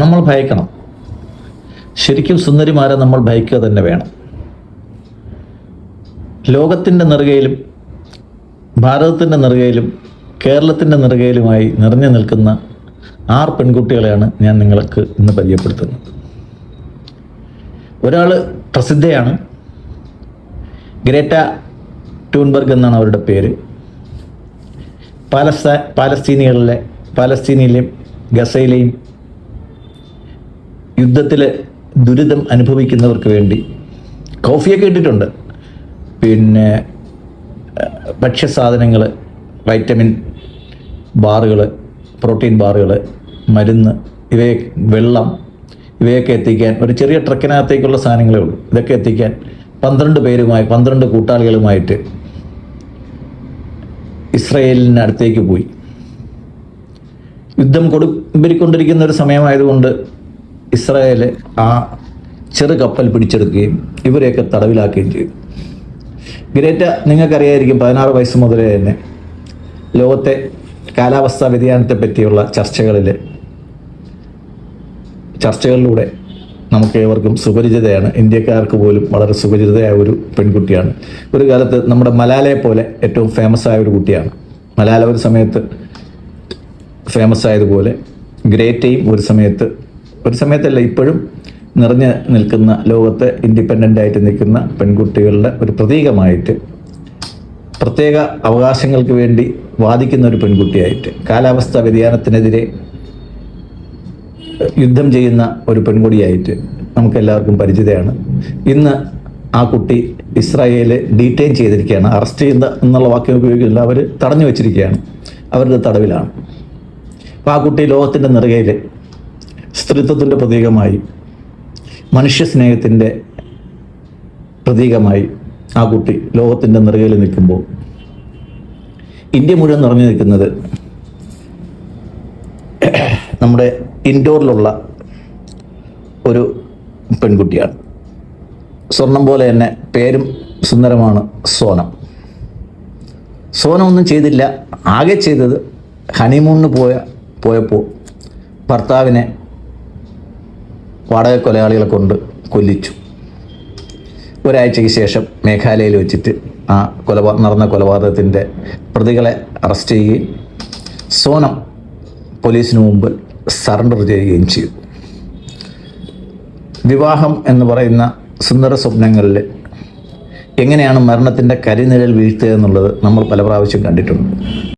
നമ്മൾ ഭയക്കണം. ശരിക്കും സുന്ദരിമാരെ നമ്മൾ ഭയക്കുക തന്നെ വേണം. ലോകത്തിൻ്റെ നെറുകയിലും ഭാരതത്തിൻ്റെ നെറുകയിലും കേരളത്തിൻ്റെ നെറുകയിലുമായി നിറഞ്ഞു നിൽക്കുന്ന 6 പെൺകുട്ടികളെയാണ് ഞാൻ നിങ്ങൾക്ക് ഇന്ന് പരിചയപ്പെടുത്തുന്നത്. ഒരാൾ പ്രസിദ്ധയാണ്, ഗ്രേറ്റ ട്യൂൺബർഗ് എന്നാണ് അവരുടെ പേര്. പാലസ്തീനിലെയും ഗസയിലെയും യുദ്ധത്തിൽ ദുരിതം അനുഭവിക്കുന്നവർക്ക് വേണ്ടി കോഫിയൊക്കെ ഇട്ടിട്ടുണ്ട്, പിന്നെ ഭക്ഷ്യസാധനങ്ങൾ, വൈറ്റമിൻ ബാറുകൾ, പ്രോട്ടീൻ ബാറുകൾ, മരുന്ന്, വെള്ളം ഇവയൊക്കെ എത്തിക്കാൻ ഒരു ചെറിയ ട്രക്കിനകത്തേക്കുള്ള സാധനങ്ങളേ ഉള്ളൂ. ഇതൊക്കെ എത്തിക്കാൻ 12 കൂട്ടാളികളുമായിട്ട് ഇസ്രയേലിനടുത്തേക്ക് പോയി. യുദ്ധം കൊടുമ്പിരിക്കൊണ്ടിരിക്കുന്ന ഒരു സമയമായതുകൊണ്ട് ഇസ്രായേൽ ആ ചെറു കപ്പൽ പിടിച്ചെടുക്കുകയും ഇവരെയൊക്കെ തടവിലാക്കുകയും ചെയ്തു. ഗ്രേറ്റ നിങ്ങൾക്കറിയായിരിക്കും, 16 വയസ്സ് മുതലേ തന്നെ ലോകത്തെ കാലാവസ്ഥാ വ്യതിയാനത്തെ പറ്റിയുള്ള ചർച്ചകളിലൂടെ നമുക്ക് ഏവർക്കും സുപരിചിതയാണ്. ഇന്ത്യക്കാർക്ക് പോലും വളരെ സുപരിചിതയായ ഒരു പെൺകുട്ടിയാണ്. ഒരു കാലത്ത് നമ്മുടെ മലാലയെ പോലെ ഏറ്റവും ഫേമസ് ആയ ഒരു കുട്ടിയാണ്. മലാല ഒരു സമയത്ത് ഫേമസ് ആയതുപോലെ ഗ്രേറ്റയും ഒരു സമയത്തല്ല ഇപ്പോഴും നിറഞ്ഞു നിൽക്കുന്ന, ലോകത്ത് ഇൻഡിപെൻഡൻ്റ് ആയിട്ട് നിൽക്കുന്ന പെൺകുട്ടികളുടെ ഒരു പ്രതീകമായിട്ട്, പ്രത്യേക അവകാശങ്ങൾക്ക് വേണ്ടി വാദിക്കുന്ന ഒരു പെൺകുട്ടിയായിട്ട്, കാലാവസ്ഥാ വ്യതിയാനത്തിനെതിരെ യുദ്ധം ചെയ്യുന്ന ഒരു പെൺകുട്ടിയായിട്ട് നമുക്കെല്ലാവർക്കും പരിചിതയാണ്. ഇന്ന് ആ കുട്ടി ഇസ്രായേൽ ഡീറ്റെയിൻ ചെയ്തിരിക്കുകയാണ്. അറസ്റ്റ് ചെയ്യുന്ന എന്നുള്ള വാക്യം ഉപയോഗിക്കുന്നില്ല, അവർ തടഞ്ഞു വെച്ചിരിക്കുകയാണ്, അവരുടെ തടവിലാണ്. അപ്പോൾ ആ കുട്ടി ലോകത്തിൻ്റെ നെറുകയിൽ സ്ത്രീത്വത്തിൻ്റെ പ്രതീകമായി, മനുഷ്യസ്നേഹത്തിൻ്റെ പ്രതീകമായി ആ കുട്ടി ലോകത്തിൻ്റെ നെറുകയിൽ നിൽക്കുമ്പോൾ ഇന്ത്യ മുഴുവൻ നിറഞ്ഞു നിൽക്കുന്നത് നമ്മുടെ ഇൻഡോറിലുള്ള ഒരു പെൺകുട്ടിയാണ്. സ്വർണം പോലെ തന്നെ പേരും സുന്ദരമാണ്, സോനം. സോനം ഒന്നും ചെയ്തില്ല, ആകെ ചെയ്തത് ഹണിമൂണിന് പോയപ്പോൾ ഭർത്താവിനെ വാടക കൊലയാളികളെ കൊണ്ട് കൊല്ലിച്ചു. ഒരാഴ്ചയ്ക്ക് ശേഷം മേഘാലയയിൽ വെച്ചിട്ട് ആ നടന്ന കൊലപാതകത്തിൻ്റെ പ്രതികളെ അറസ്റ്റ് ചെയ്യുകയും സോനം പോലീസിന് മുമ്പ് സറണ്ടർ ചെയ്യുകയും ചെയ്തു. വിവാഹം എന്ന് പറയുന്ന സുന്ദര സ്വപ്നങ്ങളിൽ എങ്ങനെയാണ് മരണത്തിൻ്റെ കരിനിഴൽ വീഴ്ത്തുക എന്നുള്ളത് നമ്മൾ പല പ്രാവശ്യം കണ്ടിട്ടുണ്ട്.